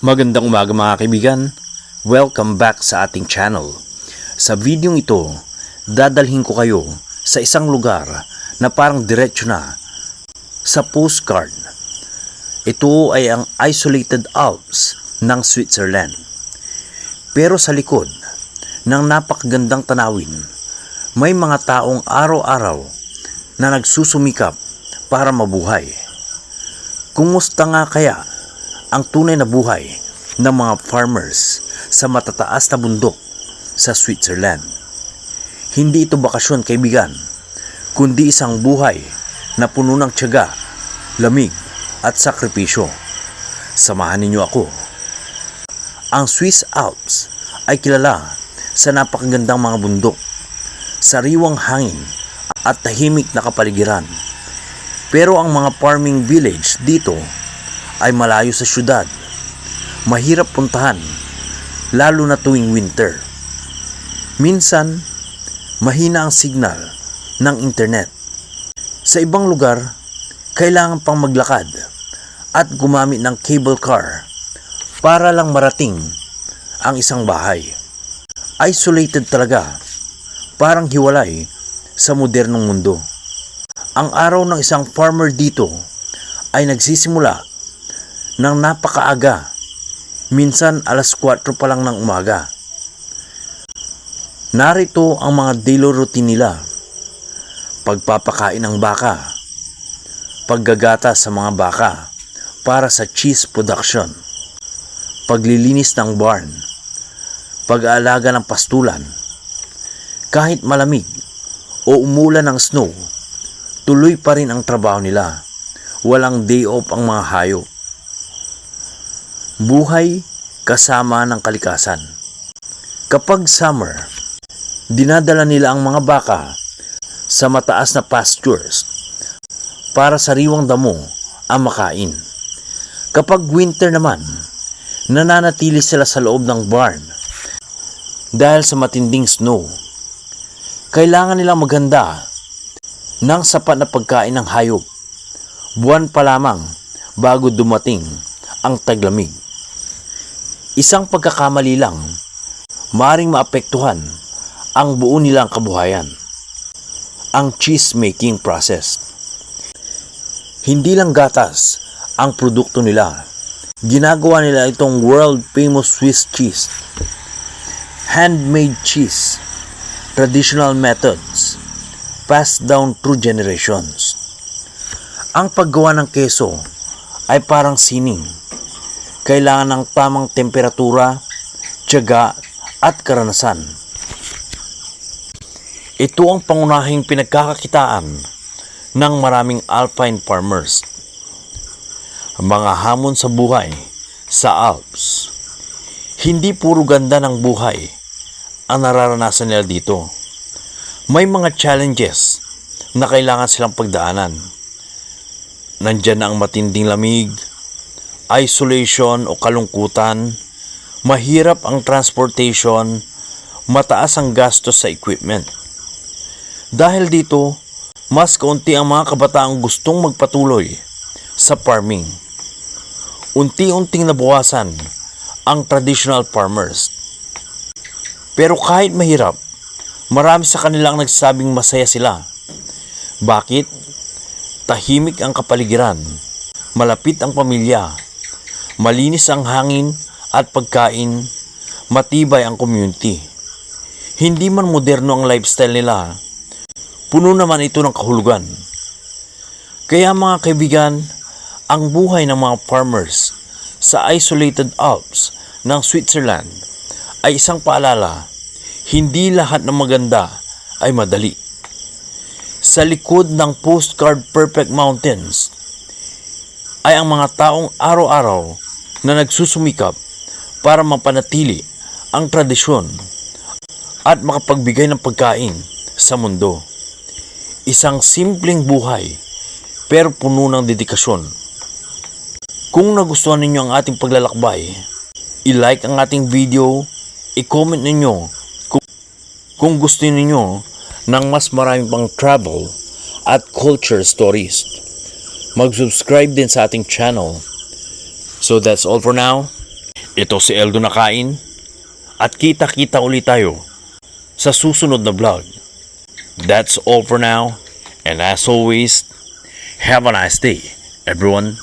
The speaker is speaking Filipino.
Magandang umaga mga kaibigan. Welcome back sa ating channel. Sa videong ito, dadalhin ko kayo sa isang lugar na parang diretso na sa postcard. Ito ay ang isolated Alps ng Switzerland. Pero sa likod ng napakagandang tanawin, may mga taong araw-araw na nagsusumikap para mabuhay. Kumusta nga kaya ang tunay na buhay ng mga farmers sa matataas na bundok sa Switzerland? Hindi ito bakasyon, kaibigan, kundi isang buhay na puno ng tiyaga, lamig at sakripisyo. Samahan ninyo ako. Ang Swiss Alps ay kilala sa napakagandang mga bundok, sariwang hangin at tahimik na kapaligiran. Pero ang mga farming village dito ay malayo sa syudad, mahirap puntahan, lalo na tuwing winter. Minsan, mahina ang signal ng internet. Sa ibang lugar, kailangan pang maglakad at gumamit ng cable car para lang marating ang isang bahay. Isolated talaga, parang hiwalay sa modernong mundo. Ang araw ng isang farmer dito ay nagsisimula ng napakaaga, minsan alas 4 pa lang ng umaga. Narito ang mga daily routine nila: pagpapakain ng baka, paggagata sa mga baka para sa cheese production, paglilinis ng barn, pag-aalaga ng pastulan. Kahit malamig o umulan ng snow, tuloy pa rin ang trabaho nila. Walang day off ang mga hayop. Buhay kasama ng kalikasan. Kapag summer, dinadala nila ang mga baka sa mataas na pastures para sariwang damo ang makain. Kapag winter naman, nananatili sila sa loob ng barn dahil sa matinding snow. Kailangan nilang maghanda ng sapat na pagkain ng hayop buwan pa lamang bago dumating ang taglamig. Isang pagkakamali lang, maaaring maapektuhan ang buo nilang kabuhayan. Ang cheese making process. Hindi lang gatas ang produkto nila. Ginagawa nila itong world famous Swiss cheese. Handmade cheese. Traditional methods. Passed down through generations. Ang paggawa ng keso ay parang sining. Kailangan ng tamang temperatura, tiyaga at karanasan. Ito ang pangunahing pinagkakakitaan ng maraming alpine farmers. Ang mga hamon sa buhay sa Alps. Hindi puro ganda ng buhay ang nararanasan nila dito. May mga challenges na kailangan silang pagdaanan. Nandyan ang matinding lamig, isolation o kalungkutan, mahirap ang transportation, mataas ang gastos sa equipment. Dahil dito, mas kaunti ang mga kabataang gustong magpatuloy sa farming. Unti-unting nabawasan ang traditional farmers. Pero kahit mahirap, marami sa kanila ang nagsasabing masaya sila. Bakit? Tahimik ang kapaligiran, malapit ang pamilya, malinis ang hangin at pagkain, matibay ang community. Hindi man moderno ang lifestyle nila, puno naman ito ng kahulugan. Kaya mga kaibigan, ang buhay ng mga farmers sa isolated Alps ng Switzerland ay isang paalala. Hindi lahat ng maganda ay madali. Sa likod ng postcard perfect mountains ay ang mga taong araw-araw na nagsusumikap para mapanatili ang tradisyon at makapagbigay ng pagkain sa mundo. Isang simpleng buhay pero puno ng dedikasyon. Kung nagustuhan ninyo ang ating paglalakbay, i-like ang ating video, i-comment ninyo kung gusto ninyo ng mas maraming pang travel at culture stories. Mag-subscribe din sa ating channel. So that's all for now. Ito si Eldo Nakain at kita-kita ulit tayo sa susunod na vlog. That's all for now, and as always, have a nice day, everyone.